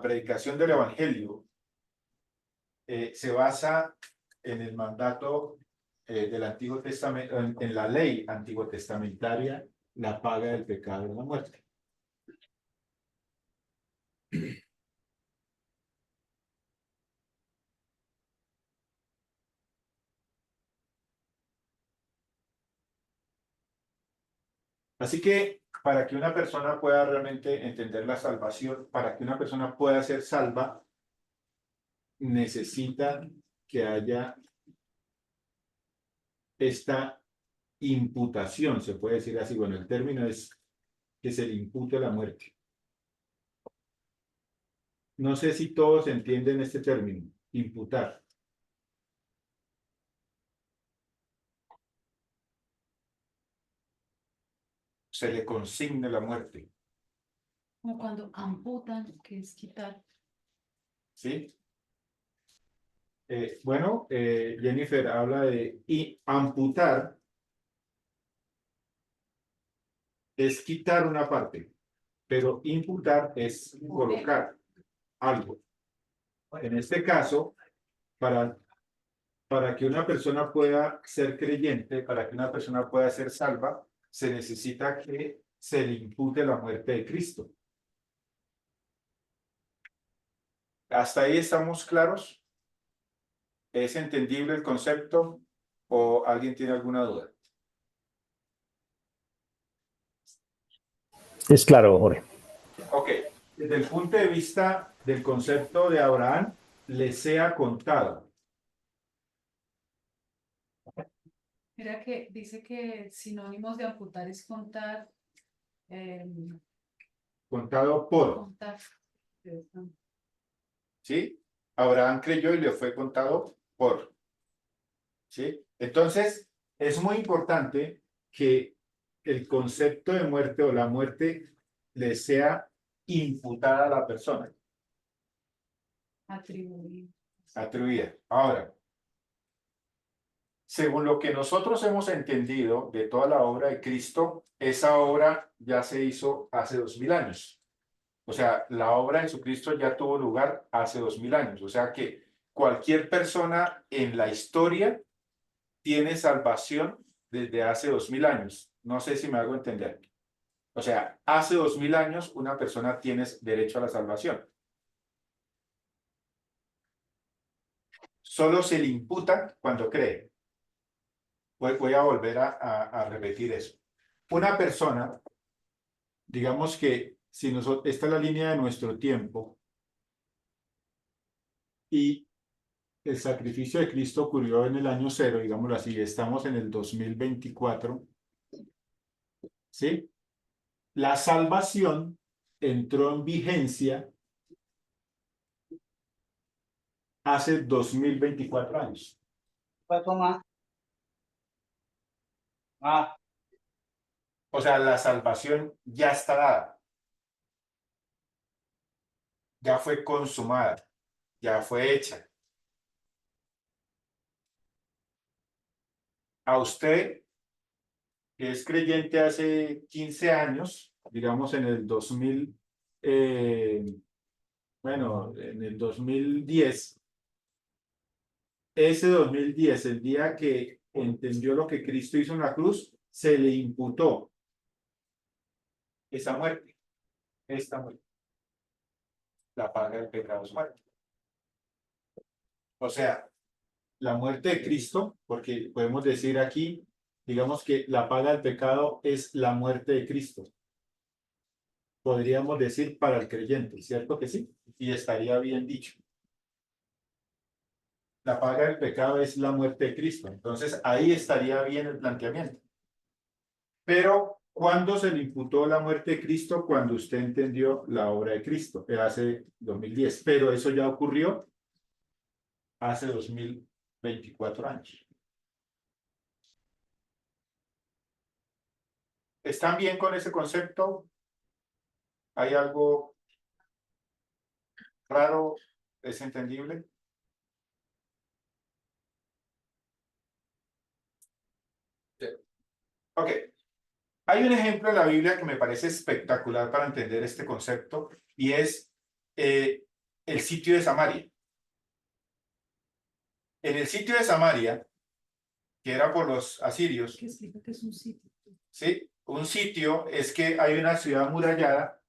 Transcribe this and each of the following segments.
predicación del Evangelio se basa en el mandato del Antiguo Testamento, en la ley antiguo testamentaria, la paga del pecado es la muerte. Así que para que una persona pueda realmente entender la salvación, para que una persona pueda ser salva, necesita que haya esta imputación, se puede decir así. Bueno, el término es que se le impute la muerte. No sé si todos entienden este término, imputar. Se le consigne la muerte. Como cuando amputan, que es quitar. ¿Sí? Bueno, Jennifer habla de amputar es quitar una parte, pero imputar es colocar algo. En este caso, para que una persona pueda ser creyente, para que una persona pueda ser salva, se necesita que se le impute la muerte de Cristo. ¿Hasta ahí estamos claros? ¿Es entendible el concepto o alguien tiene alguna duda? Es claro, Jorge. Ok. Desde el punto de vista del concepto de Abraham, le sea contado. Mira que dice que sinónimos de amputar es contar. Contado por. Contar. ¿Sí? Abraham creyó y le fue contado por. ¿Sí? Entonces, es muy importante que el concepto de muerte o la muerte le sea imputada a la persona. Atribuida. Ahora, según lo que nosotros hemos entendido de toda la obra de Cristo, esa obra ya se hizo hace 2000 años. O sea, la obra de Jesucristo ya tuvo lugar hace 2000 años. O sea que cualquier persona en la historia tiene salvación desde hace 2000 años. No sé si me hago entender. O sea, hace 2000 años una persona tiene derecho a la salvación. Solo se le imputa cuando cree. Voy a volver a repetir eso. Una persona, digamos que si nosotros, esta es la línea de nuestro tiempo y el sacrificio de Cristo ocurrió en el año cero, digámoslo así, estamos en el 2024, ¿sí? La salvación entró en vigencia hace 2024 años. O sea, la salvación ya está dada. Ya fue consumada. Ya fue hecha. A usted, que es creyente hace 15 años, digamos en el 2000, bueno, en el 2010, ese 2010, el día que entendió lo que Cristo hizo en la cruz, se le imputó esa muerte, esta muerte. La paga del pecado es muerte. O sea, la muerte de Cristo, porque podemos decir aquí, digamos que la paga del pecado es la muerte de Cristo. Podríamos decir para el creyente, ¿cierto que sí? Y estaría bien dicho. La paga del pecado es la muerte de Cristo. Entonces, ahí estaría bien el planteamiento. Pero, ¿cuándo se le imputó la muerte de Cristo? Cuando usted entendió la obra de Cristo, hace 2010. Pero eso ya ocurrió hace 2024 años. ¿Están bien con ese concepto? ¿Hay algo raro? ¿Es entendible? Sí. Ok. Hay un ejemplo en la Biblia que me parece espectacular para entender este concepto y es el sitio de Samaria. En el sitio de Samaria, que era por los asirios, ¿Qué explica que es un sitio? ¿sí? Un sitio es que hay una ciudad amurallada.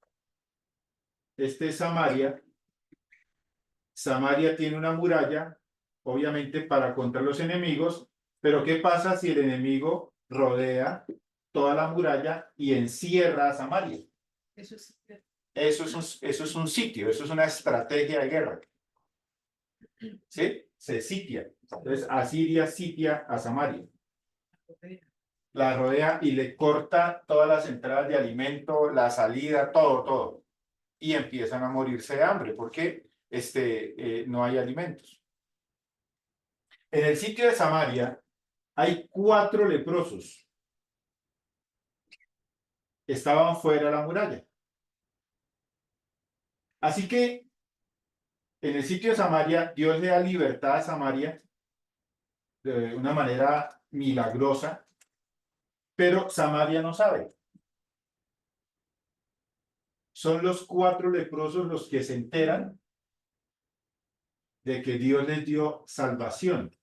Este es Samaria. Samaria tiene una muralla, obviamente para contra los enemigos, pero ¿qué pasa si el enemigo rodea toda la muralla y encierra a Samaria? Eso es Eso es un sitio, eso es una estrategia de guerra. ¿Sí? Se sitia. Entonces, Asiria sitia a Samaria. La rodea y le corta todas las entradas de alimento, la salida, todo, todo. Y empiezan a morirse de hambre porque no hay alimentos. En el sitio de Samaria hay 4 leprosos. Estaban fuera de la muralla. Así que en el sitio de Samaria, Dios le da libertad a Samaria de una manera milagrosa, pero Samaria no sabe. Son los 4 leprosos los que se enteran de que Dios les dio salvación,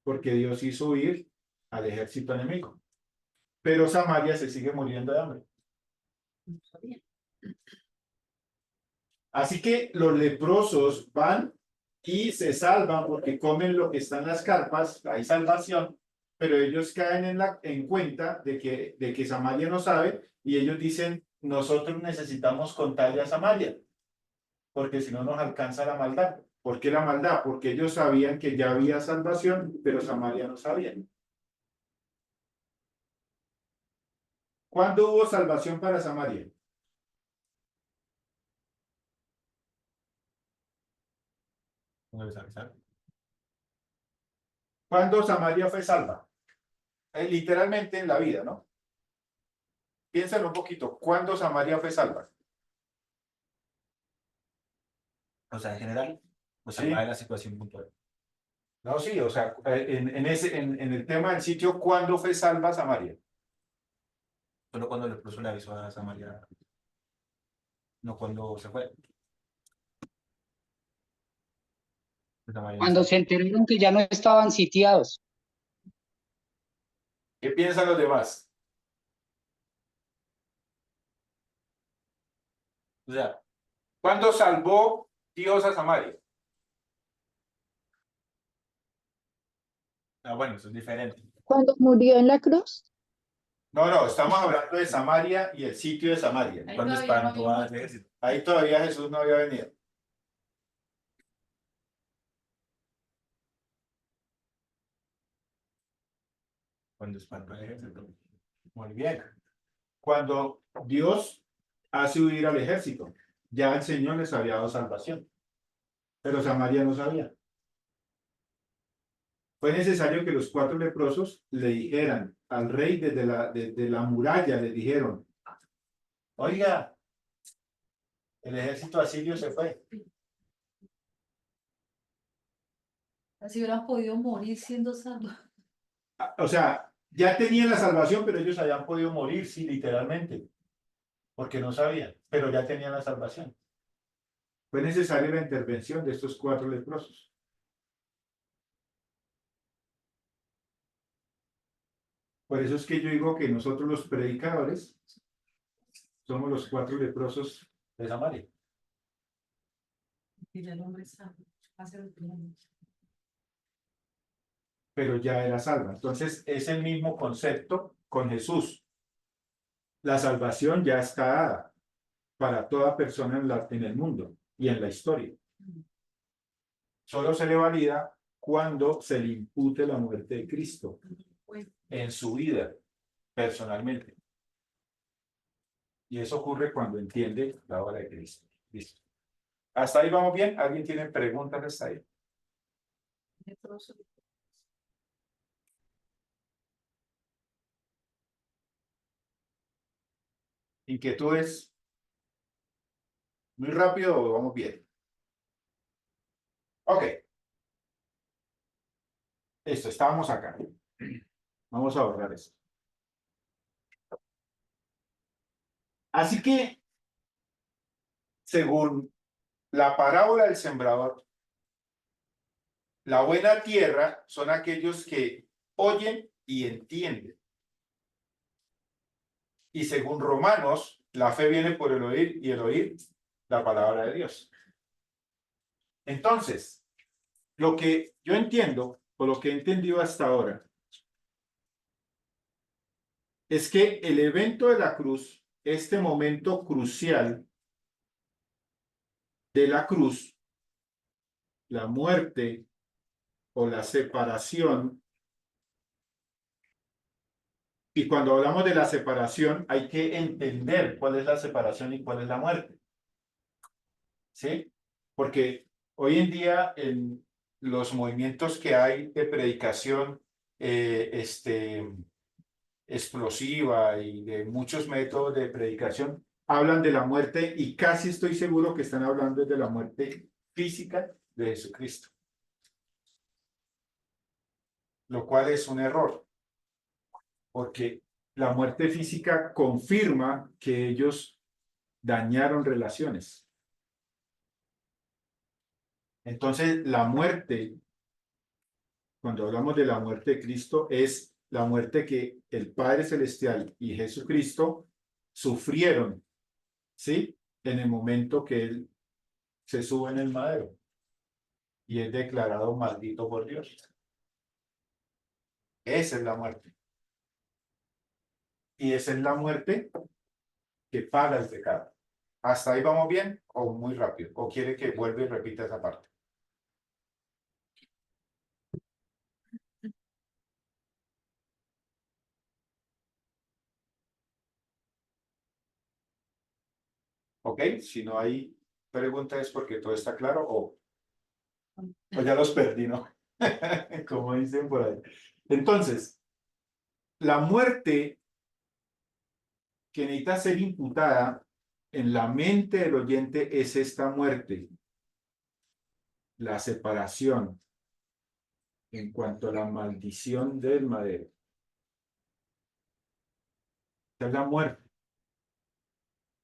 porque Dios hizo huir al ejército enemigo. Pero Samaria se sigue muriendo de hambre. Así que los leprosos van y se salvan porque comen lo que está en las carpas, hay salvación, pero ellos caen en cuenta de que Samaria no sabe y ellos dicen, nosotros necesitamos contarle a Samaria, porque si no nos alcanza la maldad. ¿Por qué la maldad? Porque ellos sabían que ya había salvación, pero Samaria no sabía. ¿Cuándo hubo salvación para Samaria? ¿Cuándo Samaria fue salva? Literalmente en la vida, ¿no? Piénsalo un poquito. ¿Cuándo Samaria fue salva? O sea, en general, o sea, Sí. va de la situación puntual. No, sí, o sea, en el tema del sitio, ¿cuándo fue salva Samaria? Solo cuando le puso le aviso a Samaria, no cuando se fue. Samaria no Cuando sabe. se enteraron que ya no estaban sitiados. ¿Qué piensan los demás? O sea, ¿Cuándo salvó Dios a Samaria? bueno, eso es diferente. Cuando murió en la cruz, No, no, estamos hablando de Samaria y el sitio de Samaria. Ahí Cuando todavía no espantó había al muerto. ejército. Ahí todavía Jesús no había venido. Cuando espantó al ejército. Muy bien. Cuando Dios hace huir al ejército, ya el Señor les había dado salvación, pero Samaria no sabía. Fue necesario que los 4 leprosos le dijeran al rey desde la muralla, le dijeron, oiga, el ejército asirio se fue. Así hubieran podido morir siendo salvos. O sea, ya tenían la salvación, pero ellos habían podido morir, sí, literalmente, porque no sabían, pero ya tenían la salvación. Fue necesaria la intervención de estos 4 leprosos. Por eso es que yo digo que nosotros los predicadores somos los 4 leprosos de Samaria. Y el hombre santo hace lo que quiere. Pero ya era salva. Entonces es el mismo concepto con Jesús. La salvación ya está dada para toda persona en el mundo y en la historia. Solo se le valida cuando se le impute la muerte de Cristo en su vida, personalmente. Y eso ocurre cuando entiende la obra de Cristo. Listo. ¿Hasta ahí vamos bien? ¿Alguien tiene preguntas hasta ahí? ¿Inquietudes? ¿Muy rápido o vamos bien? Ok. Esto, estábamos acá. Vamos a borrar esto. Así que, según la parábola del sembrador. La buena tierra son aquellos que oyen y entienden. Y según Romanos, la fe viene por el oír y el oír la palabra de Dios. Entonces, lo que yo entiendo, o lo que he entendido hasta ahora, es que el evento de la cruz, este momento crucial de la cruz, la muerte o la separación, y cuando hablamos de la separación hay que entender cuál es la separación y cuál es la muerte. ¿Sí? Porque hoy en día en los movimientos que hay de predicación explosiva y de muchos métodos de predicación, hablan de la muerte y casi estoy seguro que están hablando de la muerte física de Jesucristo. Lo cual es un error, porque la muerte física confirma que ellos dañaron relaciones. Entonces, la muerte, cuando hablamos de la muerte de Cristo, es la muerte que el Padre Celestial y Jesucristo sufrieron, ¿sí? En el momento que Él se sube en el madero y es declarado maldito por Dios. Esa es la muerte. Y esa es la muerte que paga el pecado. ¿Hasta ahí vamos bien o muy rápido? ¿O quiere que vuelva y repita esa parte? ¿Ok? Si no hay preguntas es porque todo está claro o ya los perdí, ¿no? Como dicen por ahí. Entonces, la muerte que necesita ser imputada en la mente del oyente es esta muerte, la separación en cuanto a la maldición del madero. Esta es la muerte,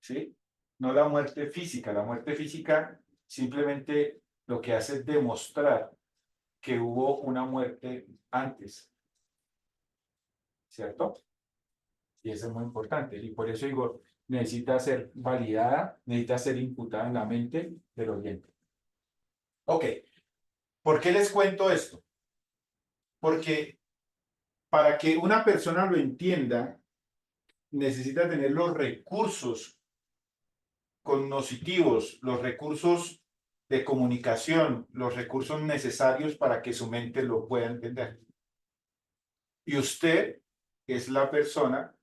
¿sí? No la muerte física. La muerte física simplemente lo que hace es demostrar que hubo una muerte antes, ¿cierto? Y eso es muy importante. Y por eso digo, necesita ser validada, necesita ser imputada en la mente del oyente. Ok, ¿por qué les cuento esto? Porque para que una persona lo entienda, necesita tener los recursos cognitivos, los recursos de comunicación, los recursos necesarios para que su mente lo pueda entender. Y usted es la persona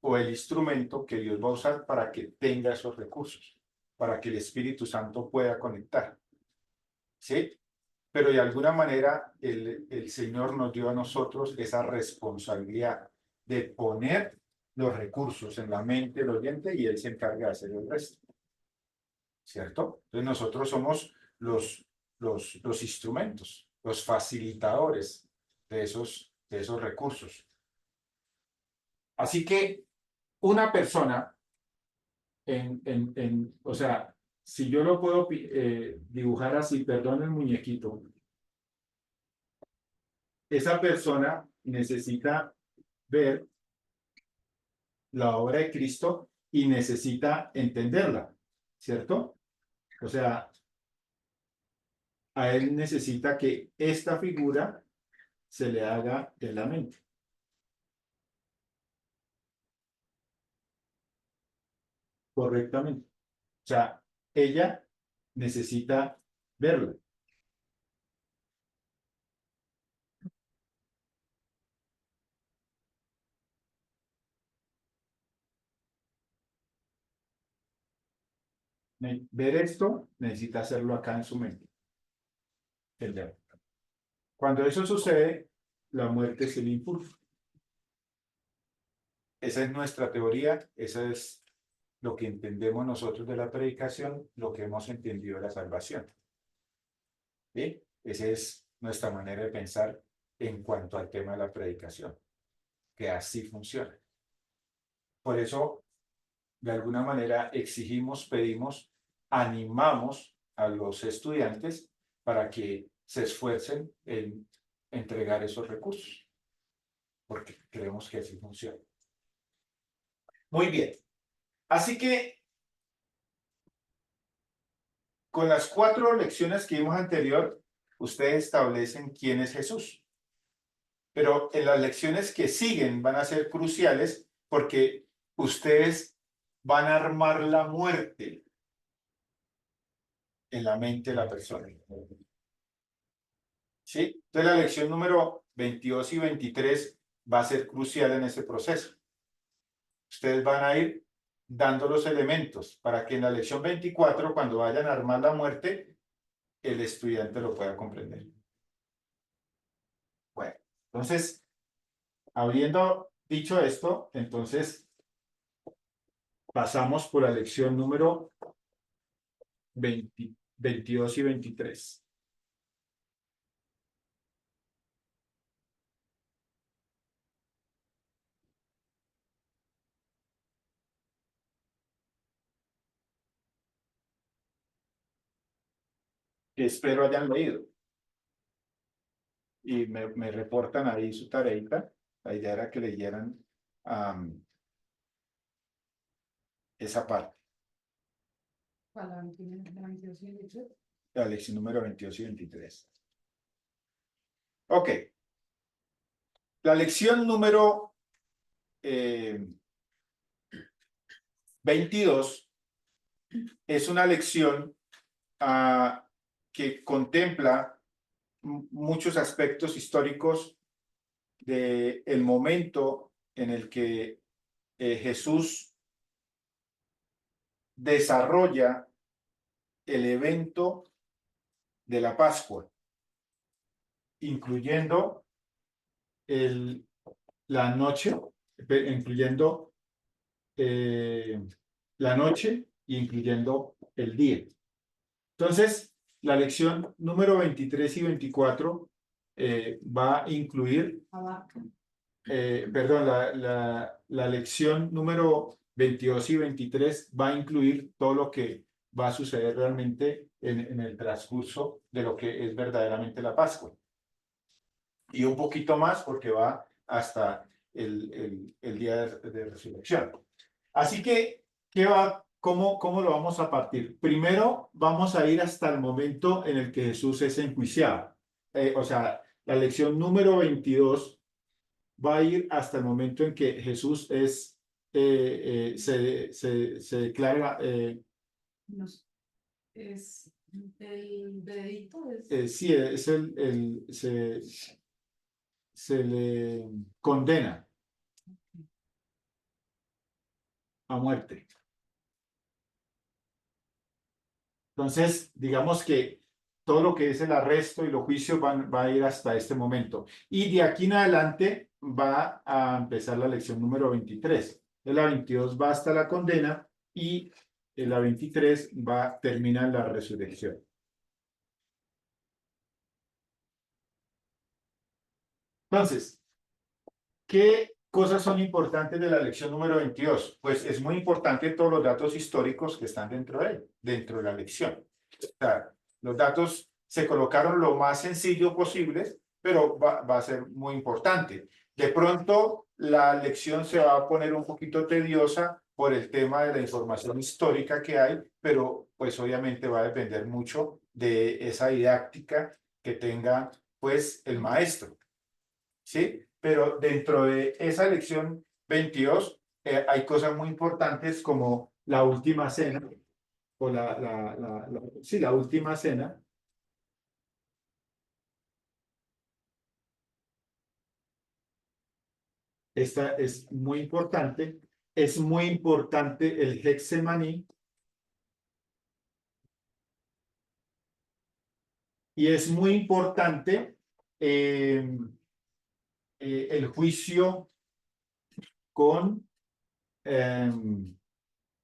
o el instrumento que Dios va a usar para que tenga esos recursos, para que el Espíritu Santo pueda conectar. ¿Sí? Pero de alguna manera el Señor nos dio a nosotros esa responsabilidad de poner los recursos en la mente del oyente y Él se encarga de hacer el resto. ¿Cierto? Entonces nosotros somos los instrumentos, los facilitadores de esos recursos. Así que una persona, o sea, si yo lo puedo dibujar así, perdón el muñequito, esa persona necesita ver la obra de Cristo y necesita entenderla, ¿cierto? O sea, a él necesita que esta figura se le haga en la mente. Correctamente. O sea, ella necesita verla. Ver esto, necesita hacerlo acá en su mente. Entender. Cuando eso sucede, la muerte es el impulso. Esa es nuestra teoría, esa es lo que entendemos nosotros de la predicación, lo que hemos entendido de la salvación. ¿Sí? Esa es nuestra manera de pensar en cuanto al tema de la predicación, que así funciona. Por eso, de alguna manera, exigimos, pedimos, animamos a los estudiantes para que se esfuercen en entregar esos recursos, porque creemos que así funciona. Muy bien. Así que con las 4 lecciones que vimos anterior, ustedes establecen quién es Jesús. Pero en las lecciones que siguen van a ser cruciales porque ustedes van a armar la muerte en la mente de la persona. ¿Sí? Entonces la lección número 22 y 23 va a ser crucial en ese proceso. Ustedes van a ir dando los elementos para que en la lección 24, cuando vayan a armar la muerte, el estudiante lo pueda comprender. Bueno, entonces, habiendo dicho esto, entonces pasamos por la lección número 22 y 23. Que espero hayan leído. Y me reportan ahí su tareita. La idea era que leyeran esa parte. Para la 22 y 23. La lección número 22 y 23. Ok. La lección número 22 es una lección que contempla muchos aspectos históricos del momento en el que Jesús desarrolla el evento de la Pascua, incluyendo la noche, incluyendo la noche y incluyendo el día. Entonces, la lección número 23 y 24 va a incluir, perdón, la lección número 22 y 23 va a incluir todo lo que va a suceder realmente en el transcurso de lo que es verdaderamente la Pascua. Y un poquito más porque va hasta el día de resurrección. Así que, ¿cómo lo vamos a partir? Primero, vamos a ir hasta el momento en el que Jesús es enjuiciado. O sea, la lección número 22 va a ir hasta el momento en que Jesús se declara... Es el veredicto. Sí, se le condena a muerte. Entonces, digamos que todo lo que es el arresto y los juicios va a ir hasta este momento. Y de aquí en adelante va a empezar la lección número 23. La 22 va hasta la condena y la 23 termina en la resurrección. Entonces, ¿qué cosas son importantes de la lección número 22? Pues es muy importante todos los datos históricos que están dentro de la lección. O sea, los datos se colocaron lo más sencillo posible, pero va a ser muy importante. De pronto, la lección se va a poner un poquito tediosa por el tema de la información histórica que hay, pero pues obviamente va a depender mucho de esa didáctica que tenga pues el maestro. ¿Sí? Pero dentro de esa lección 22 hay cosas muy importantes como la última cena, o la última cena. Esta es muy importante. Es muy importante el Getsemaní. Y es muy importante el juicio con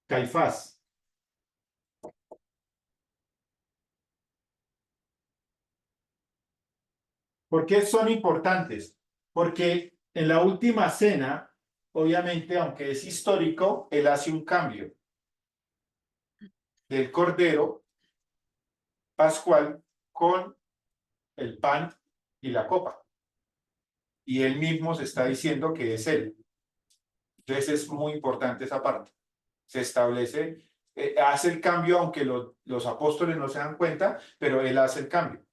Caifás. ¿Por qué son importantes? Porque en la última cena, obviamente, aunque es histórico, él hace un cambio del cordero pascual con el pan y la copa. Y él mismo se está diciendo que es él. Entonces es muy importante esa parte. Se establece, hace el cambio, aunque los apóstoles no se dan cuenta, pero él hace el cambio,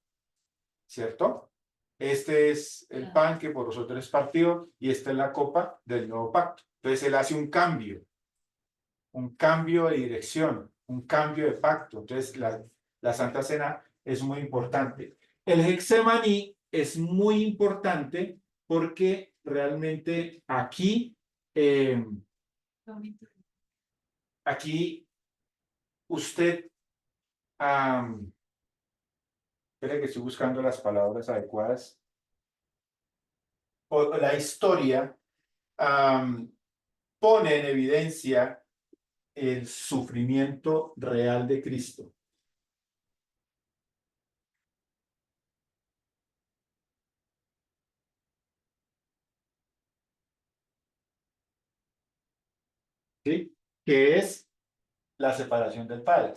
¿cierto? Este es el pan que por vosotros es partido y esta es la copa del nuevo pacto. Entonces él hace un cambio de dirección, un cambio de pacto. Entonces la Santa Cena es muy importante. El Getsemaní es muy importante porque realmente aquí usted, espere que estoy buscando las palabras adecuadas, o la historia pone en evidencia el sufrimiento real de Cristo. ¿Sí? Que es la separación del Padre.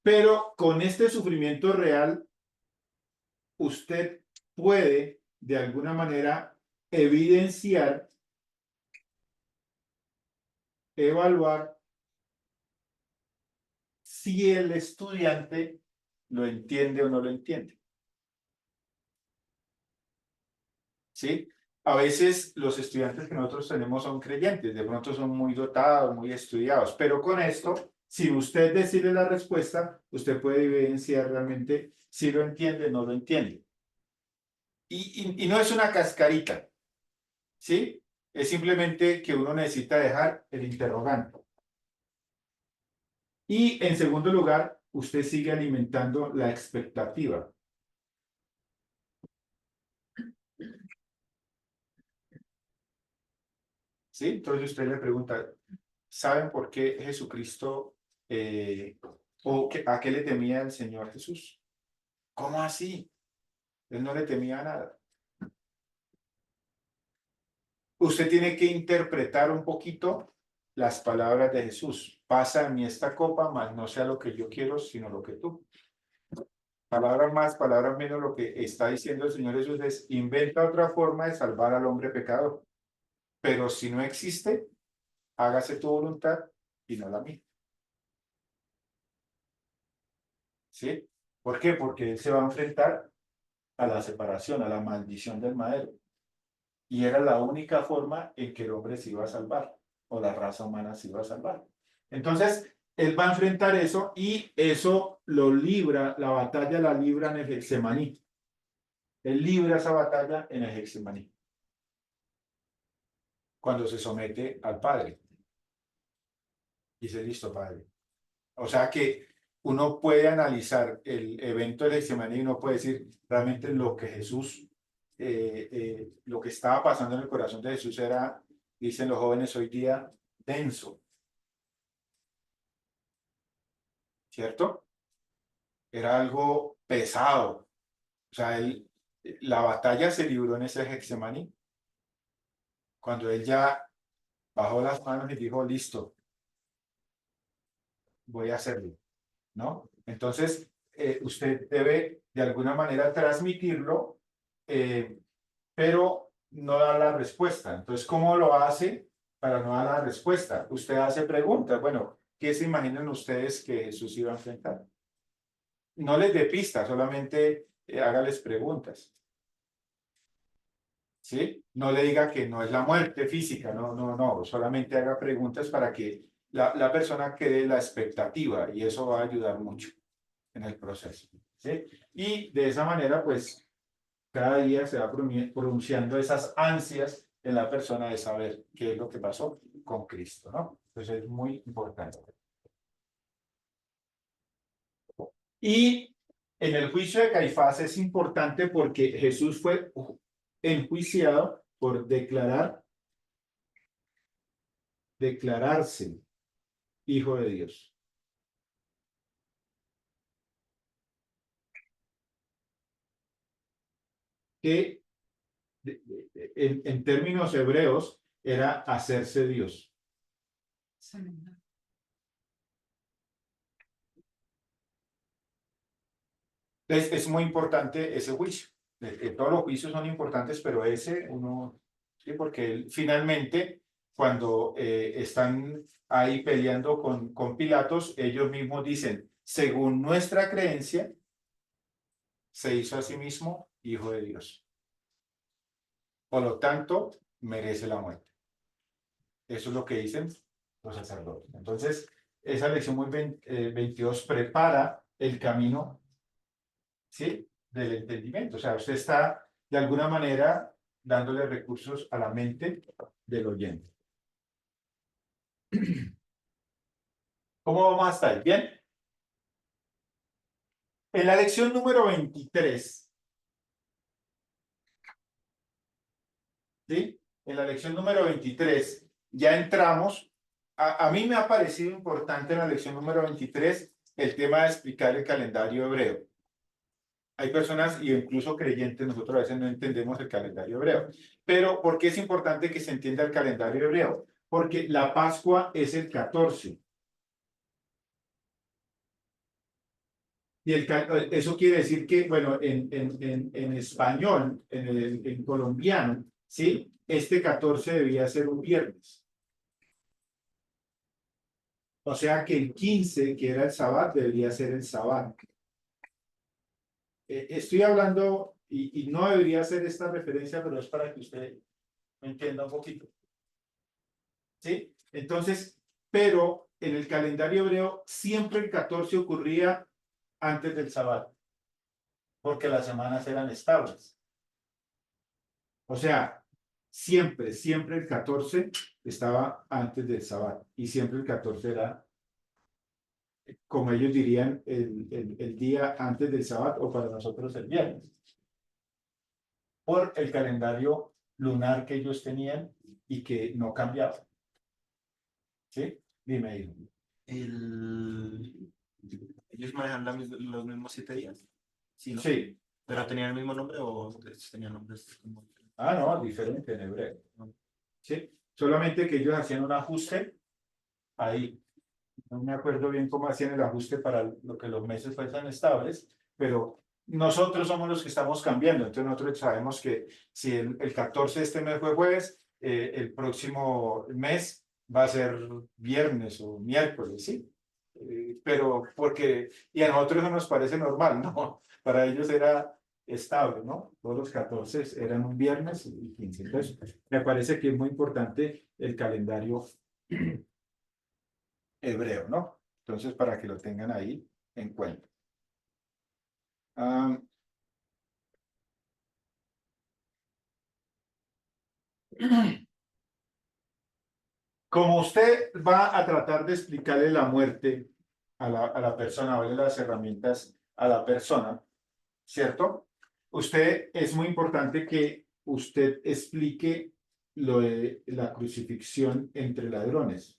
Pero con este sufrimiento real, usted puede, de alguna manera, evidenciar, evaluar si el estudiante lo entiende o no lo entiende. ¿Sí? A veces los estudiantes que nosotros tenemos son creyentes, de pronto son muy dotados, muy estudiados, pero con esto, sin usted decirle la respuesta, usted puede evidenciar realmente si lo entiende o no lo entiende. Y no es una cascarita, ¿sí? Es simplemente que uno necesita dejar el interrogante. Y en segundo lugar, usted sigue alimentando la expectativa. ¿Sí? Entonces usted le pregunta, ¿saben por qué Jesucristo a qué le temía el Señor Jesús? ¿Cómo así? Él no le temía nada. Usted tiene que interpretar un poquito las palabras de Jesús. Pasa en mí esta copa, mas no sea lo que yo quiero, sino lo que tú. Palabras más, palabras menos, lo que está diciendo el Señor Jesús es, inventa otra forma de salvar al hombre pecador. Pero si no existe, hágase tu voluntad y no la mía. ¿Sí? ¿Por qué? Porque él se va a enfrentar a la separación, a la maldición del madero. Y era la única forma en que el hombre se iba a salvar, o la raza humana se iba a salvar. Entonces, él va a enfrentar eso y eso lo libra, la batalla la libra en el Getsemaní. Él libra esa batalla en el Getsemaní. Cuando se somete al Padre. Dice, listo, Padre. O sea que uno puede analizar el evento del Getsemaní y uno puede decir realmente lo que Jesús, lo que estaba pasando en el corazón de Jesús era, dicen los jóvenes hoy día, denso. ¿Cierto? Era algo pesado. O sea, la batalla se libró en ese Getsemaní. Cuando él ya bajó las manos y dijo, listo, voy a hacerlo, ¿no? Entonces, usted debe de alguna manera transmitirlo, pero no dar la respuesta. Entonces, ¿cómo lo hace para no dar la respuesta? Usted hace preguntas. Bueno, ¿qué se imaginan ustedes que Jesús iba a enfrentar? No les dé pistas, solamente hágales preguntas. ¿Sí? No le diga que no es la muerte física, no, solamente haga preguntas para que la persona quede la expectativa y eso va a ayudar mucho en el proceso. ¿Sí? Y de esa manera, pues, cada día se va pronunciando esas ansias en la persona de saber qué es lo que pasó con Cristo, ¿no? Entonces es muy importante. Y en el juicio de Caifás es importante porque Jesús fue enjuiciado por declararse hijo de Dios. Que en términos hebreos era hacerse Dios. Sí. Es muy importante ese juicio. Todos los juicios son importantes, pero ese uno, sí, porque finalmente cuando están ahí peleando con Pilatos, ellos mismos dicen, según nuestra creencia, se hizo a sí mismo hijo de Dios. Por lo tanto, merece la muerte. Eso es lo que dicen los sacerdotes. Entonces, esa lección muy 22 prepara el camino, ¿sí?, del entendimiento. O sea, usted está de alguna manera dándole recursos a la mente del oyente. ¿Cómo vamos hasta ahí? ¿Bien? En la lección número 23, ¿sí? En la lección número 23 ya entramos. A mí me ha parecido importante en la lección número 23 el tema de explicar el calendario hebreo. Hay personas, y incluso creyentes, nosotros a veces no entendemos el calendario hebreo. Pero, ¿por qué es importante que se entienda el calendario hebreo? Porque la Pascua es el 14. Y eso quiere decir que, bueno, en español, en colombiano, ¿sí? Este 14 debía ser un viernes. O sea que el 15, que era el Sabbat, debería ser el Sabbat. Estoy hablando, y no debería hacer esta referencia, pero es para que usted me entienda un poquito. ¿Sí? Entonces, pero en el calendario hebreo siempre el 14 ocurría antes del Sabbat, porque las semanas eran estables. O sea, siempre el 14 estaba antes del Sabbat, y siempre el 14 era, como ellos dirían, el día antes del Sabbat, o para nosotros el viernes, por el calendario lunar que ellos tenían y que no cambiaba. ¿Sí? Dime, hijo. Ellos manejan los mismos 7 días. Sí, ¿no? Sí. ¿Pero tenían el mismo nombre o tenían nombres como diferentes? Ah, no, diferente en hebreo. ¿Sí? Solamente que ellos hacían un ajuste ahí. No me acuerdo bien cómo hacían el ajuste para lo que los meses fueran estables, pero nosotros somos los que estamos cambiando. Entonces nosotros sabemos que si el 14 de este mes fue jueves, el próximo mes va a ser viernes o miércoles, ¿sí? Pero porque, y a nosotros eso nos parece normal, ¿no? Para ellos era estable, ¿no? Todos los 14 eran un viernes y 15. Entonces, me parece que es muy importante el calendario hebreo, ¿no? Entonces, para que lo tengan ahí en cuenta. Como usted va a tratar de explicarle la muerte a la persona, darle las herramientas a la persona, ¿cierto? Usted, es muy importante que usted explique lo de la crucifixión entre ladrones.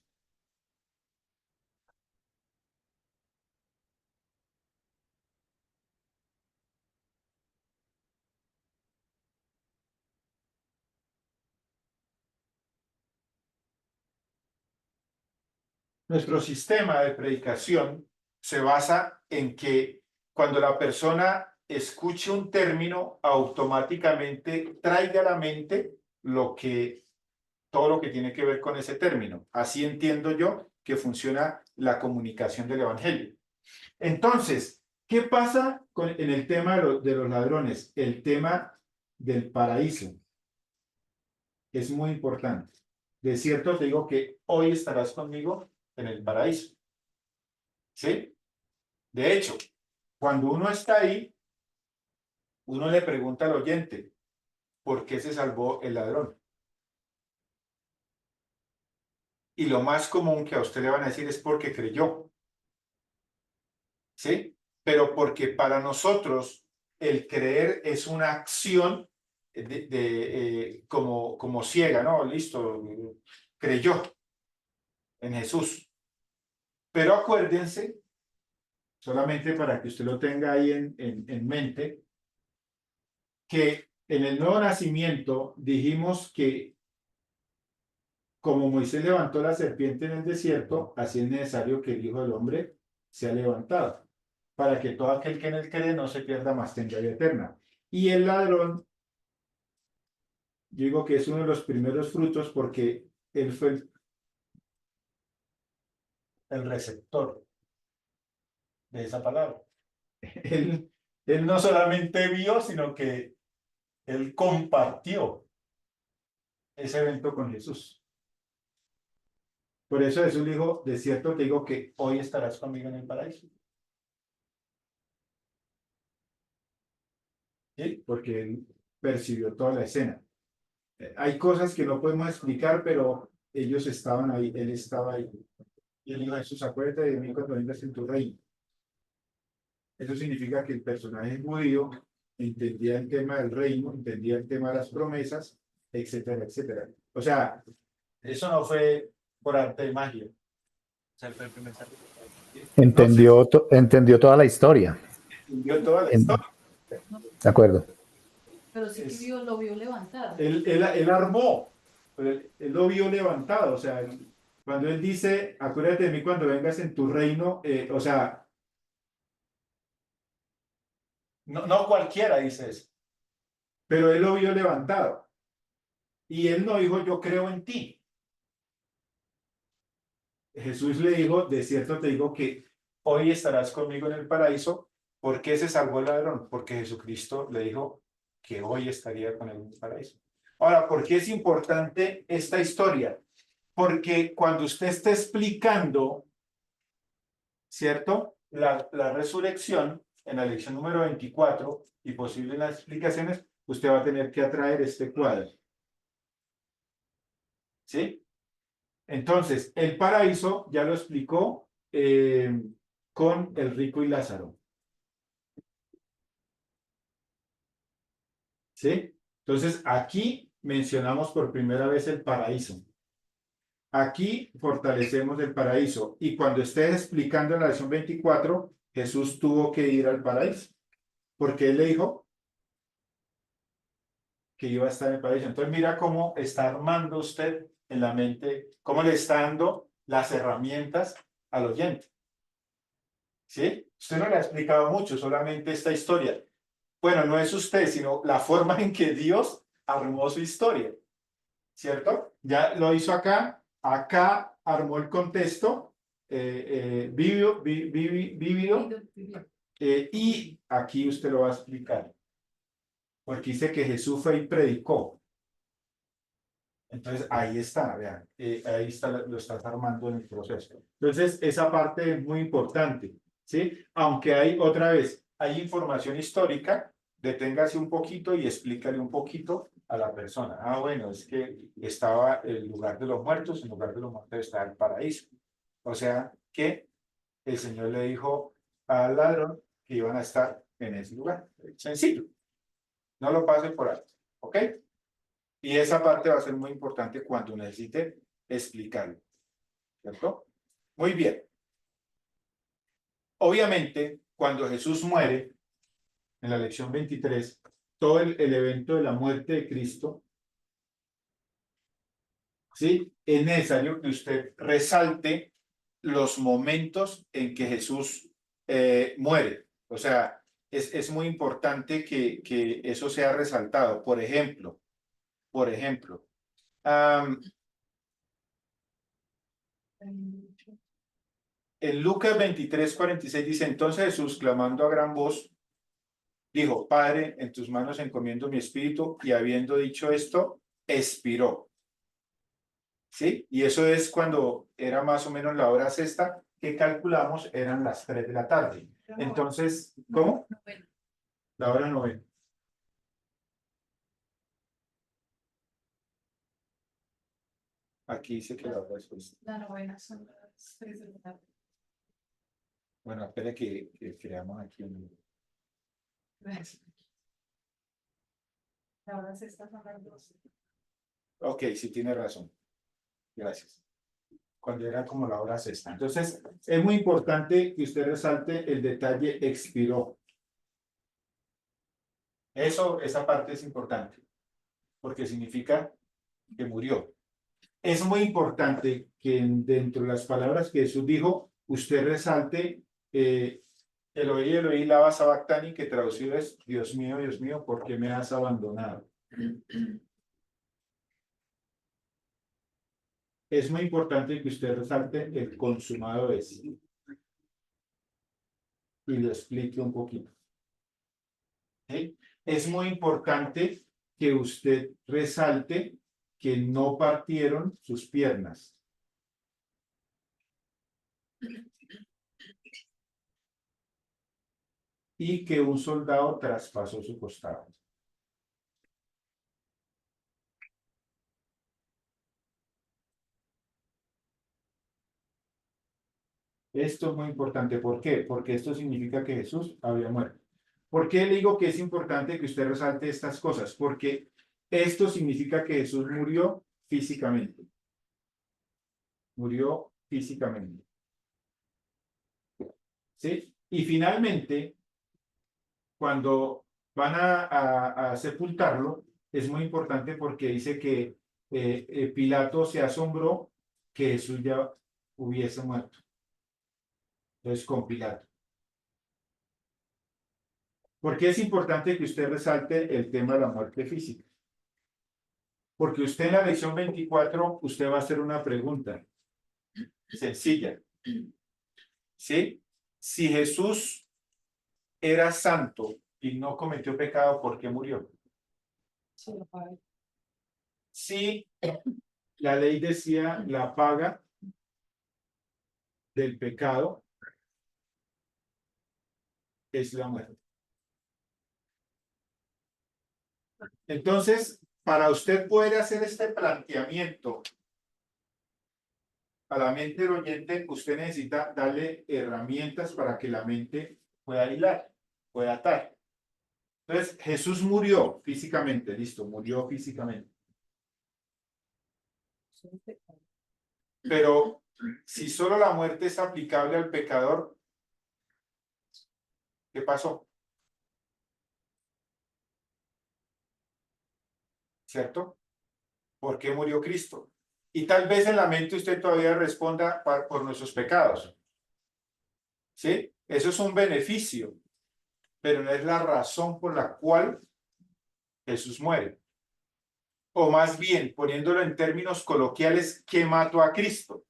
Nuestro sistema de predicación se basa en que cuando la persona escuche un término, automáticamente traiga a la mente todo lo que tiene que ver con ese término. Así entiendo yo que funciona la comunicación del evangelio. Entonces, ¿qué pasa en el tema de los ladrones? El tema del paraíso es muy importante. De cierto te digo que hoy estarás conmigo en el paraíso. ¿Sí? De hecho, cuando uno está ahí, uno le pregunta al oyente, ¿por qué se salvó el ladrón? Y lo más común que a usted le van a decir es porque creyó. ¿Sí? Pero porque para nosotros el creer es una acción como ciega, ¿no? Listo, creyó en Jesús. Pero acuérdense, solamente para que usted lo tenga ahí en mente, que en el nuevo nacimiento dijimos que como Moisés levantó la serpiente en el desierto, así es necesario que el Hijo del Hombre sea levantado, para que todo aquel que en él cree no se pierda, mas tenga vida eterna. Y el ladrón, yo digo que es uno de los primeros frutos porque él fue el receptor de esa palabra. Él no solamente vio, sino que él compartió ese evento con Jesús. Por eso Jesús dijo, de cierto te digo que hoy estarás conmigo en el paraíso. ¿Sí? Porque él percibió toda la escena. Hay cosas que no podemos explicar, pero ellos estaban ahí, él estaba ahí. Y él dijo, Jesús, acuérdate de mí cuando vengas en tu reino. Eso significa que el personaje judío entendía el tema del reino, entendía el tema de las promesas, etcétera, etcétera. O sea, eso no fue por arte de magia. O sea, él fue el primer sacerdote. Entendió toda la historia. Entendió toda la historia. De acuerdo. Pero sí que lo vio levantado. Él armó, pero él lo vio levantado. O sea, cuando él dice, acuérdate de mí cuando vengas en tu reino, o sea, no cualquiera dice eso, pero él lo vio levantado. Y él no dijo, yo creo en ti. Jesús le dijo, de cierto te digo que hoy estarás conmigo en el paraíso. ¿Por qué se salvó el ladrón? Porque Jesucristo le dijo que hoy estaría con él en el paraíso. Ahora, ¿por qué es importante esta historia? Porque cuando usted esté explicando, ¿cierto? La resurrección, en la lección número 24, y posible en las explicaciones, usted va a tener que atraer este cuadro. ¿Sí? Entonces, el paraíso ya lo explicó con el rico y Lázaro. ¿Sí? Entonces, aquí mencionamos por primera vez el paraíso. Aquí fortalecemos el paraíso. Y cuando estés explicando en la lección 24, Jesús tuvo que ir al paraíso. Porque él le dijo que iba a estar en el paraíso. Entonces, mira cómo está armando usted en la mente, cómo le está dando las herramientas al oyente. ¿Sí? Usted no le ha explicado mucho, solamente esta historia. Bueno, no es usted, sino la forma en que Dios armó su historia. ¿Cierto? Ya lo hizo acá. Acá armó el contexto. Vívido. Y aquí usted lo va a explicar. Porque dice que Jesús fue y predicó. Entonces, ahí está, vean. Ahí está, lo estás armando en el proceso. Entonces, esa parte es muy importante. ¿Sí? Aunque hay, otra vez, hay información histórica, deténgase un poquito y explícale un poquito a la persona. Ah, bueno, es que estaba el lugar de los muertos, en lugar de los muertos está el paraíso. O sea, que el Señor le dijo al ladrón que iban a estar en ese lugar. Sencillo. No lo pase por alto. ¿Ok? Y esa parte va a ser muy importante cuando necesite explicarlo. ¿Cierto? Muy bien. Obviamente, cuando Jesús muere, en la lección 23, todo el evento de la muerte de Cristo, ¿sí? Es necesario que usted resalte los momentos en que Jesús muere. O sea, es muy importante que eso sea resaltado. Por ejemplo, en Lucas 23:46 dice, entonces Jesús, clamando a gran voz, dijo, Padre, en tus manos encomiendo mi espíritu, y habiendo dicho esto, expiró. ¿Sí? Y eso es cuando era más o menos la hora sexta, que calculamos eran las 3 de la tarde. Entonces, ¿cómo? La hora 9. Aquí dice que la hora es justa. La novena son las 3 de la tarde. Bueno, espere que creamos aquí un... Gracias. La hora sexta son las 12. Ok, sí tiene razón. Gracias. Cuando era como la hora sexta. Entonces, es muy importante que usted resalte el detalle expiró. Esa parte es importante, porque significa que murió. Es muy importante que dentro de las palabras que Jesús dijo, usted resalte Eloí, Eloí, lama sabactani, que traducido es, Dios mío, ¿por qué me has abandonado? Es muy importante que usted resalte el consumado es y lo explique un poquito. ¿Sí? Es muy importante que usted resalte que no partieron sus piernas. Y que un soldado traspasó su costado. Esto es muy importante. ¿Por qué? Porque esto significa que Jesús había muerto. ¿Por qué le digo que es importante que usted resalte estas cosas? Porque esto significa que Jesús murió físicamente. Murió físicamente. ¿Sí? Y finalmente, cuando van a sepultarlo, es muy importante porque dice que Pilato se asombró que Jesús ya hubiese muerto. Entonces, con Pilato. ¿Por qué es importante que usted resalte el tema de la muerte física? Porque usted en la lección 24, usted va a hacer una pregunta sencilla. ¿Sí? Si Jesús era santo y no cometió pecado, ¿por qué murió? Se lo paga. Si la ley decía la paga del pecado es la muerte. Entonces, para usted poder hacer este planteamiento a la mente del oyente, usted necesita darle herramientas para que la mente pueda hilar, pueda atar. Entonces, Jesús murió físicamente, listo, murió físicamente. Pero si solo la muerte es aplicable al pecador, ¿qué pasó? ¿Cierto? ¿Por qué murió Cristo? Y tal vez en la mente usted todavía responda por nuestros pecados. ¿Sí? Eso es un beneficio, pero no es la razón por la cual Jesús muere. O más bien, poniéndolo en términos coloquiales, ¿qué mató a Cristo?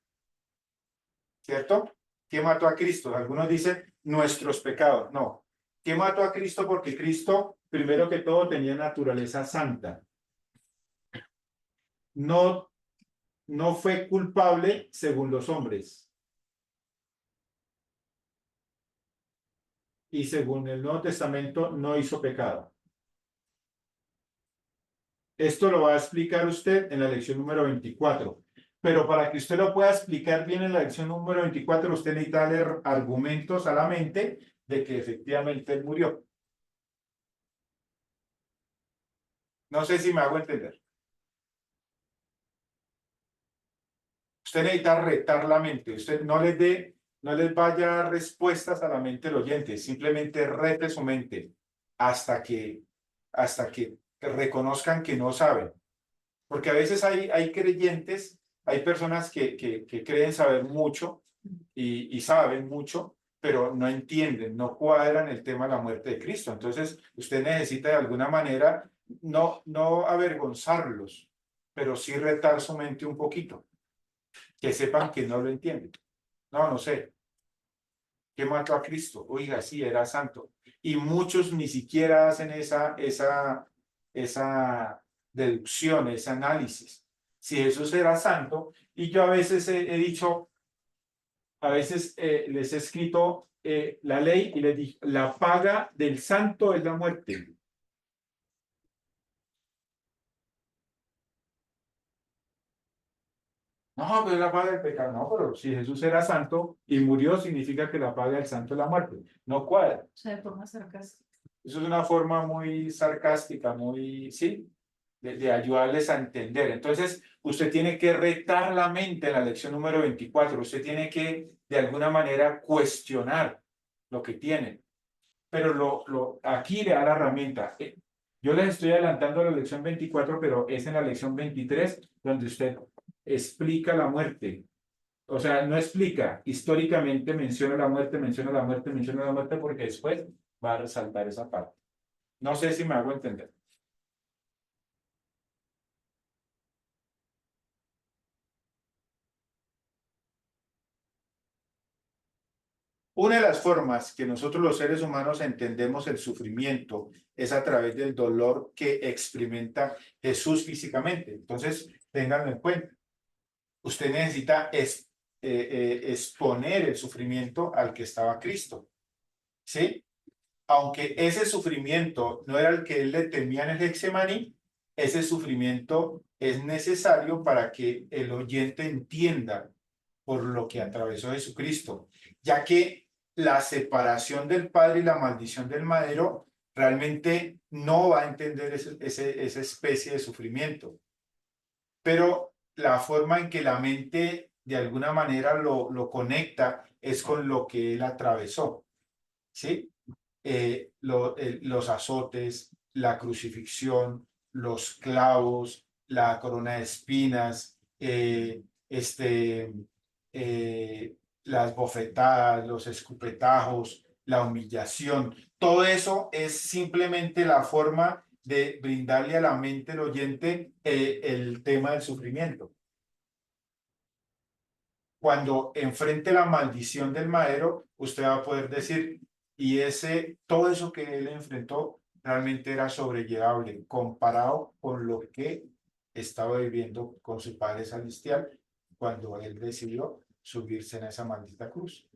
¿Cierto? ¿Qué mató a Cristo? Algunos dicen nuestros pecados. No. ¿Qué mató a Cristo? Porque Cristo, primero que todo, tenía naturaleza santa. No, no fue culpable según los hombres. Y según el Nuevo Testamento, no hizo pecado. Esto lo va a explicar usted en la lección número 24. Pero para que usted lo pueda explicar bien en la lección número 24, usted necesita leer argumentos a la mente de que efectivamente él murió. No sé si me hago entender. Usted necesita retar la mente. Usted no les vaya a dar respuestas a la mente del oyente. Simplemente rete su mente hasta que reconozcan que no saben. Porque a veces hay creyentes, hay personas que creen saber mucho y saben mucho, pero no entienden, no cuadran el tema de la muerte de Cristo. Entonces, usted necesita de alguna manera no avergonzarlos, pero sí retar su mente un poquito, que sepan que no lo entienden. No sé. ¿Qué mató a Cristo? Oiga, sí, era santo. Y muchos ni siquiera hacen esa deducción, ese análisis. Si Jesús era santo, y yo a veces he dicho, a veces les he escrito la ley y les digo, la paga del santo es la muerte. No, pero es la paga del pecado. No, pero si Jesús era santo y murió, significa que la paga del santo es la muerte. No cuadra. O sea, de forma sarcástica. Eso es una forma muy sarcástica, muy, sí, de ayudarles a entender. Entonces, usted tiene que retar la mente en la lección número 24. Usted tiene que, de alguna manera, cuestionar lo que tiene. Pero aquí le da la herramienta. Yo les estoy adelantando la lección 24, pero es en la lección 23 donde usted explica la muerte. O sea, no explica, históricamente menciona la muerte, menciona la muerte, menciona la muerte, porque después va a resaltar esa parte. No sé si me hago entender. Una de las formas que nosotros los seres humanos entendemos el sufrimiento es a través del dolor que experimenta Jesús físicamente. Entonces, ténganlo en cuenta. Usted necesita exponer el sufrimiento al que estaba Cristo. ¿Sí? Aunque ese sufrimiento no era el que él le temía en el Getsemaní, ese sufrimiento es necesario para que el oyente entienda por lo que atravesó Jesucristo, ya que la separación del Padre y la maldición del madero realmente no va a entender esa especie de sufrimiento. Pero la forma en que la mente de alguna manera lo conecta es con lo que él atravesó, ¿sí? Los azotes, la crucifixión, los clavos, la corona de espinas, las bofetadas, los escupetajos, la humillación. Todo eso es simplemente la forma de brindarle a la mente del oyente el tema del sufrimiento. Cuando enfrente la maldición del madero, usted va a poder decir, y todo eso que él enfrentó realmente era sobrellevable comparado con lo que estaba viviendo con su padre celestial cuando él decidió subirse en esa maldita cruz.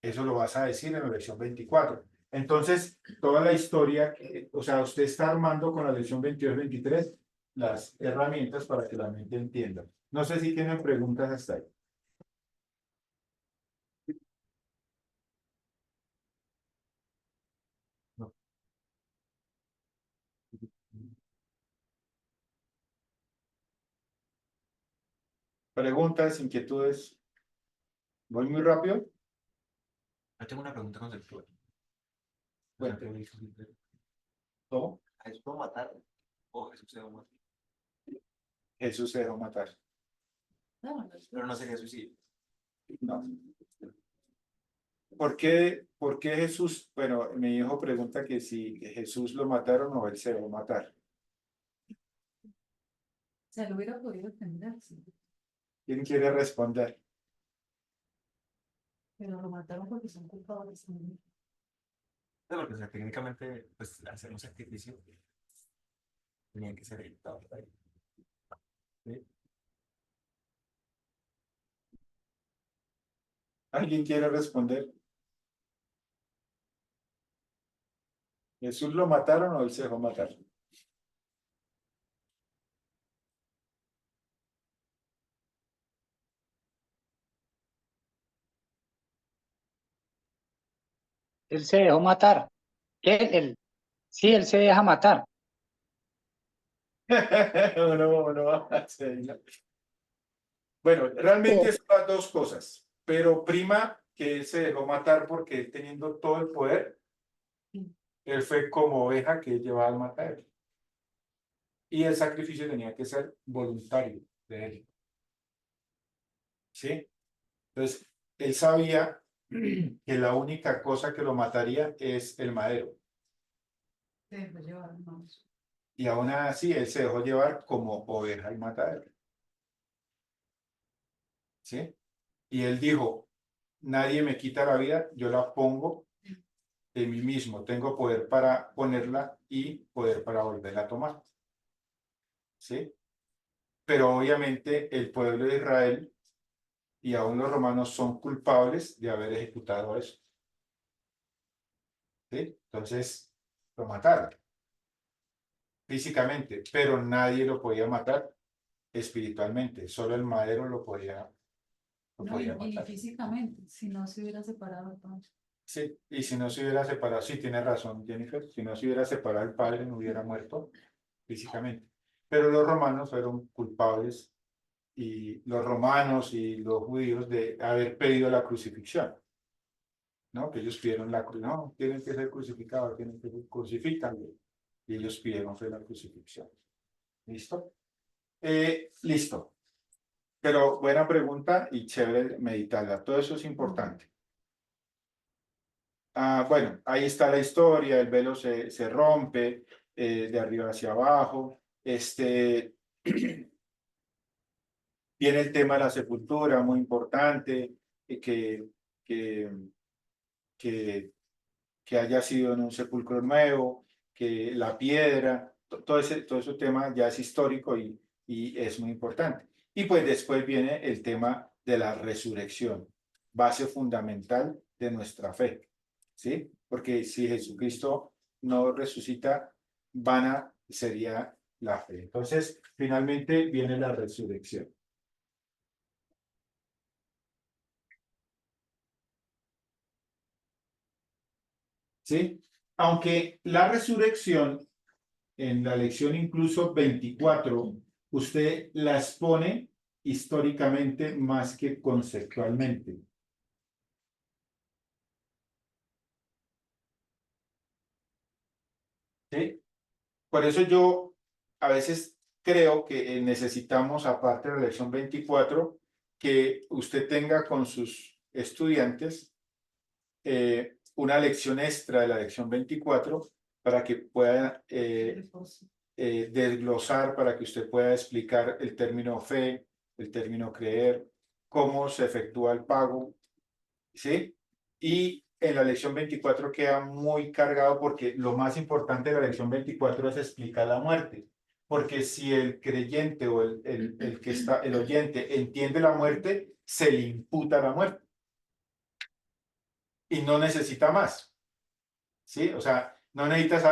Eso lo vas a decir en la lección 24. Entonces, toda la historia, o sea, usted está armando con la lección 22-23 las herramientas para que la mente entienda. No sé si tienen preguntas hasta ahí. Preguntas, inquietudes. ¿Voy muy rápido? Yo tengo una pregunta conceptual. Bueno. ¿Cómo? ¿A Jesús puedo matar? ¿O Jesús se dejó matar? Jesús se dejó matar. Pero no sería suicidio. No. ¿Por qué Jesús? Bueno, mi hijo pregunta que si Jesús lo mataron o él se dejó matar. Se lo hubiera podido defender, sí, ¿Quién quiere responder? pero lo mataron porque son culpables también. No, porque o sea, técnicamente, pues, hacer un sacrificio tenía que ser ejecutado. ¿Sí? ¿Alguien quiere responder? ¿Jesús lo mataron o él se dejó matar? Él se dejó matar. Sí, él se deja matar. No. Bueno, realmente son las dos cosas, pero prima que él se dejó matar porque él teniendo todo el poder, él fue como oveja que él llevaba al matadero. Y el sacrificio tenía que ser voluntario de él. ¿Sí? Entonces, él sabía que la única cosa que lo mataría es el madero. Se dejó llevar, hermanos. Y aún así, él se dejó llevar como oveja al matadero. ¿Sí? Y él dijo, nadie me quita la vida, yo la pongo de mí mismo. Tengo poder para ponerla y poder para volverla a tomar. ¿Sí? Pero obviamente el pueblo de Israel y aún los romanos son culpables de haber ejecutado eso. ¿Sí? Entonces, lo mataron físicamente, pero nadie lo podía matar espiritualmente, solo el madero lo podía No, y matar. físicamente, si no se hubiera separado entonces. Sí, y si no se hubiera separado, sí tiene razón Jennifer, si no se hubiera separado el padre no hubiera muerto físicamente. Pero los romanos fueron culpables y los romanos y los judíos de haber pedido la crucifixión. ¿No? Que ellos pidieron la cruz, no, tienen que ser crucificados, tienen que ser crucificados. Y ellos pidieron fue la crucifixión. ¿Listo? Listo. Pero buena pregunta y chévere meditarla. Todo eso es importante. Bueno, ahí está la historia, el velo se rompe de arriba hacia abajo. Viene el tema de la sepultura, muy importante, que, que, que haya sido en un sepulcro nuevo, que la piedra, todo ese tema ya es histórico y es muy importante. Y pues después viene el tema de la resurrección, base fundamental de nuestra fe, ¿sí? Porque si Jesucristo no resucita, vana sería la fe. Entonces, finalmente viene la resurrección. ¿Sí? Aunque la resurrección en la lección incluso 24, usted la expone históricamente más que conceptualmente. ¿Sí? Por eso yo a veces creo que necesitamos, aparte de la lección 24, que usted tenga con sus estudiantes una lección extra de la lección 24 para que pueda desglosar, para que usted pueda explicar el término fe, el término creer, cómo se efectúa el pago, ¿sí? Y en la lección 24 queda muy cargado porque lo más importante de la lección 24 es explicar la muerte. Porque si el creyente o el que está, el oyente entiende la muerte, se le imputa la muerte. Y no necesita más. ¿Sí? O sea, no necesitas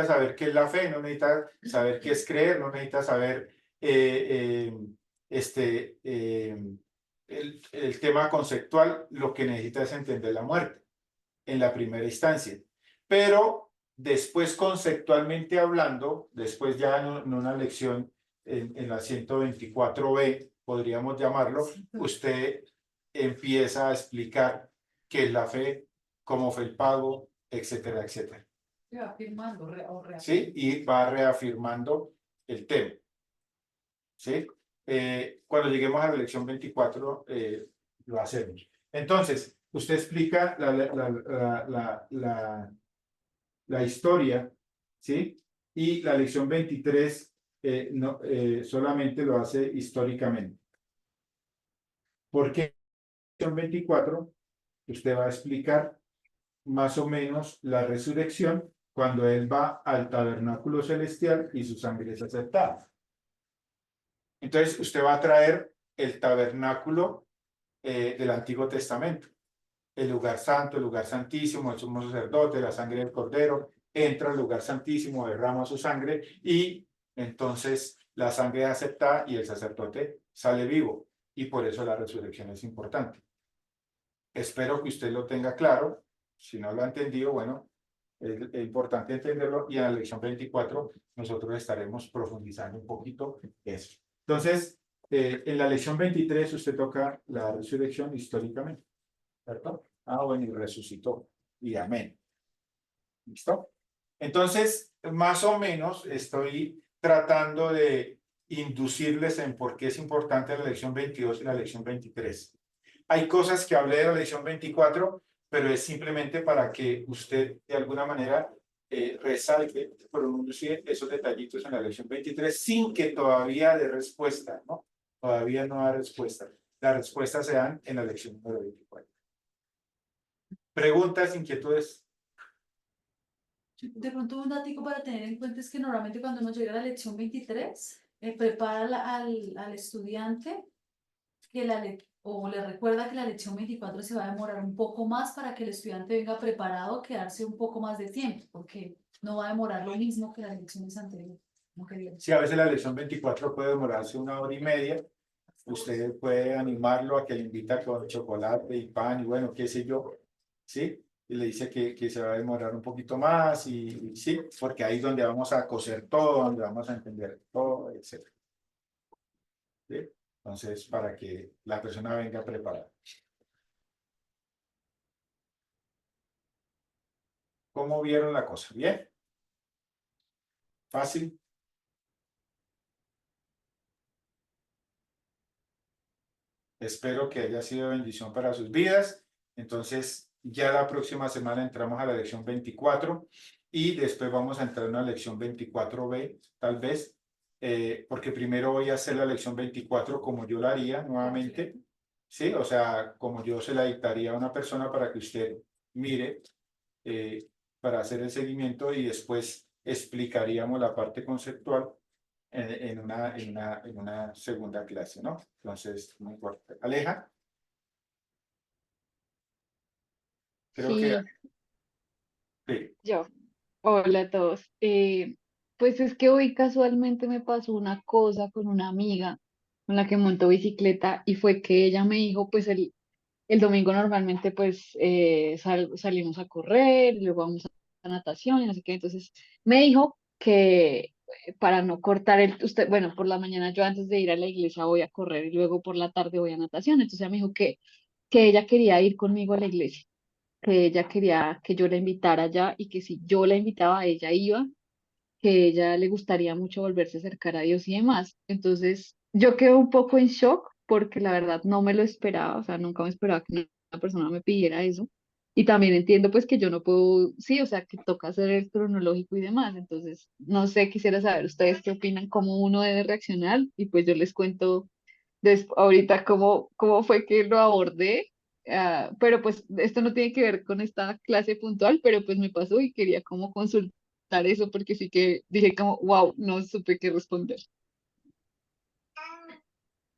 saber qué es la fe, no necesitas saber qué es creer, no necesitas saber este, el tema conceptual, lo que necesitas es entender la muerte en la primera instancia. Pero después, conceptualmente hablando, después ya en una lección en la 124b, podríamos llamarlo, usted empieza a explicar qué es la fe, cómo fue el pago, etcétera, etcétera. Reafirmando, ¿Sí? Y va reafirmando el tema. ¿Sí? Cuando lleguemos a la lección 24, lo hacemos. Entonces, usted explica la historia, ¿sí? Y la lección 23 no, solamente lo hace históricamente. Porque en la lección 24 usted va a explicar más o menos la resurrección cuando él va al tabernáculo celestial y su sangre es aceptada. Entonces, usted va a traer el tabernáculo del Antiguo Testamento, el lugar santo, el lugar santísimo, el sumo sacerdote, la sangre del cordero, entra al lugar santísimo, derrama su sangre y entonces la sangre es aceptada y el sacerdote sale vivo. Y por eso la resurrección es importante. Espero que usted lo tenga claro. Si no lo ha entendido, bueno, es importante entenderlo y en la lección 24 nosotros estaremos profundizando un poquito eso. Entonces, en la lección 23 usted toca la resurrección históricamente, ¿cierto? Bueno, y resucitó. Y amén. ¿Listo? Entonces, más o menos estoy tratando de inducirles en por qué es importante la lección 22 y la lección 23. Hay cosas que hablé de la lección 24, pero es simplemente para que usted de alguna manera resalte, pronuncie esos detallitos en la lección 23 sin que todavía dé respuesta, ¿no? Todavía no da respuesta. Las respuestas se dan en la lección número 24. ¿Preguntas, inquietudes? De pronto un dato para tener en cuenta es que normalmente cuando uno llega a la lección 23, prepara al estudiante que o le recuerda que la lección 24 se va a demorar un poco más para que el estudiante venga preparado, quedarse un poco más de tiempo, porque no va a demorar lo mismo que las lecciones anteriores. Sí, a veces la lección 24 puede demorarse 1 hora y media. Usted puede animarlo a que le invita con chocolate y pan y bueno, qué sé yo, ¿sí? Y le dice que se va a demorar un poquito más y sí, porque ahí es donde vamos a coser todo, donde vamos a entender todo, etc. ¿Sí? Entonces, para que la persona venga preparada. ¿Cómo vieron la cosa? ¿Bien? ¿Fácil? Espero que haya sido bendición para sus vidas. Entonces, ya la próxima semana entramos a la lección 24 y después vamos a entrar en una lección 24b, tal vez, porque primero voy a hacer la lección 24 como yo la haría nuevamente, ¿sí? O sea, como yo se la dictaría a una persona para que usted mire, para hacer el seguimiento y después explicaríamos la parte conceptual en una segunda clase, ¿no? Entonces, no importa. Aleja, creo que Sí, sí. yo. Hola a todos. Pues es que hoy casualmente me pasó una cosa con una amiga con la que montó bicicleta y fue que ella me dijo, pues el domingo normalmente pues salimos a correr, y luego vamos a natación y no sé qué. Entonces me dijo que para no cortar bueno, por la mañana yo antes de ir a la iglesia voy a correr y luego por la tarde voy a natación. Entonces ella me dijo que ella quería ir conmigo a la iglesia, que ella quería que yo la invitara allá y que si yo la invitaba, ella iba, que ella le gustaría mucho volverse a acercar a Dios y demás. Entonces, yo quedé un poco en shock porque la verdad no me lo esperaba, o sea, nunca me esperaba que una persona me pidiera eso. Y también entiendo pues que yo no puedo, sí, o sea, que toca hacer el cronológico y demás. Entonces, no sé, quisiera saber ustedes qué opinan, cómo uno debe reaccionar y pues yo les cuento ahorita cómo fue que lo abordé. Pero pues esto no tiene que ver con esta clase puntual, pero pues me pasó y quería como consultar eso porque sí que dije como, wow, no supe qué responder.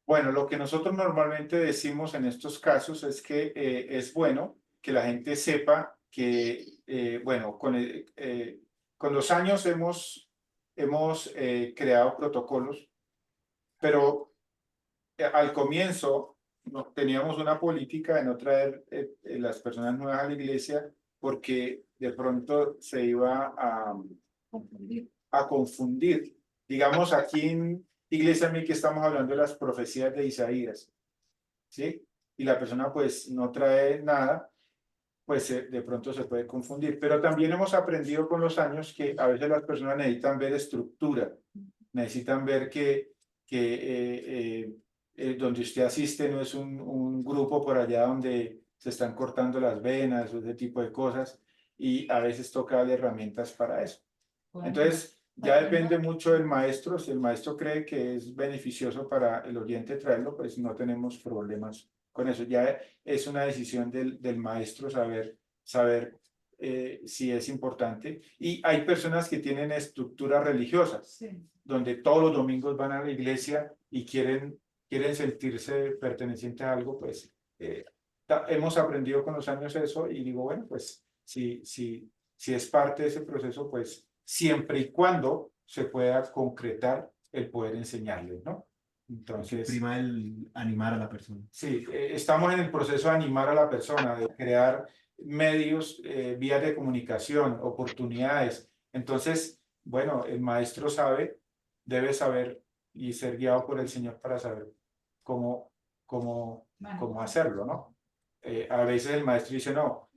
Bueno, lo que nosotros normalmente decimos en estos casos es que es bueno que la gente sepa que, bueno, con los años hemos creado protocolos, pero al comienzo teníamos una política de no traer las personas nuevas a la iglesia porque de pronto se iba a confundir. Digamos, aquí en Iglesia Mil que estamos hablando de las profecías de Isaías, ¿sí? Y la persona pues no trae nada, pues de pronto se puede confundir. Pero también hemos aprendido con los años que a veces las personas necesitan ver estructura, necesitan ver que donde usted asiste no es un grupo por allá donde se están cortando las venas o ese tipo de cosas, y a veces toca darle herramientas para eso. Entonces, ya depende mucho del maestro. Si el maestro cree que es beneficioso para el oyente traerlo, pues no tenemos problemas con eso. Ya es una decisión del maestro saber si es importante. Y hay personas que tienen estructuras religiosas, Sí. donde todos los domingos van a la iglesia y quieren sentirse pertenecientes a algo, pues hemos aprendido con los años eso y digo, bueno, pues si es parte de ese proceso, pues siempre y cuando se pueda concretar el poder enseñarles, ¿no? Entonces, Prima el animar a la persona. sí, estamos en el proceso de animar a la persona, de crear medios, vías de comunicación, oportunidades. Entonces, bueno, el maestro debe saber y ser guiado por el Señor para saber cómo, cómo hacerlo, ¿no? A veces el maestro dice, no,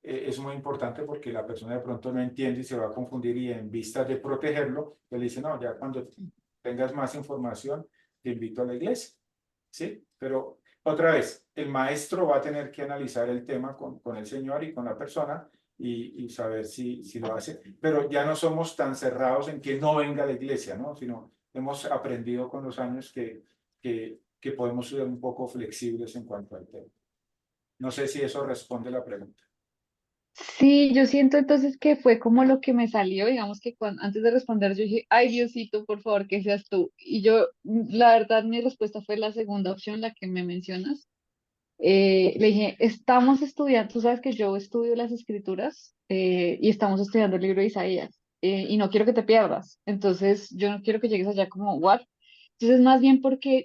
es muy importante porque la persona de pronto no entiende y se va a confundir y en vista de protegerlo, él dice, no, ya cuando tengas más información, te invito a la iglesia, ¿sí? Pero otra vez, el maestro va a tener que analizar el tema con el Señor y con la persona y saber si lo hace, pero ya no somos tan cerrados en que no venga a la iglesia, ¿no? Sino hemos aprendido con los años que podemos ser un poco flexibles en cuanto al tema. No sé si eso responde la pregunta. Sí, yo siento entonces que fue como lo que me salió, digamos que antes de responder yo dije, ay Diosito, por favor, que seas tú. Y yo, la verdad, mi respuesta fue la segunda opción, la que me mencionas. Le dije, estamos estudiando, tú sabes que yo estudio las escrituras y estamos estudiando el libro de Isaías y no quiero que te pierdas. Entonces, yo no quiero que llegues allá como, ¿what? Entonces, más bien porque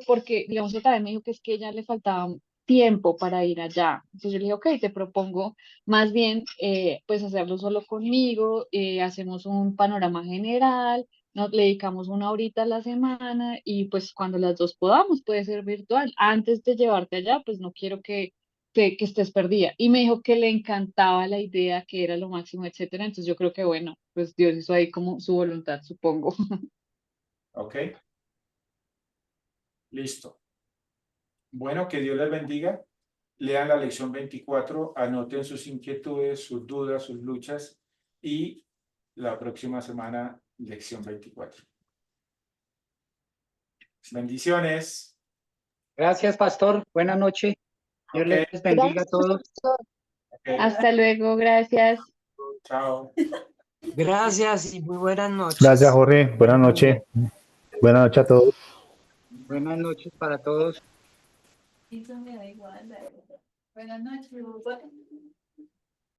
porque, digamos, otra vez me dijo que es que ella le faltaba tiempo para ir allá. Entonces yo le dije, ok, te propongo más bien, pues hacerlo solo conmigo, hacemos un panorama general, nos le dedicamos una horita a la semana y pues cuando las dos podamos, puede ser virtual. Antes de llevarte allá, pues no quiero que estés perdida. Y me dijo que le encantaba la idea, que era lo máximo, etcétera. Entonces yo creo que bueno, pues Dios hizo ahí como su voluntad, supongo. ¿Ok? Listo. Bueno, que Dios les bendiga. Lean la lección 24, anoten sus inquietudes, sus dudas, sus luchas y la próxima semana, lección 24. Bendiciones. Gracias, pastor. Buenas noches. Dios Ok, les bendiga a todos. ok, Hasta luego, gracias. chao. Gracias y muy buenas noches. Gracias, Jorge. Buenas noches. Buenas noches a todos. Buenas noches para todos. Eso me da igual. Buenas noches.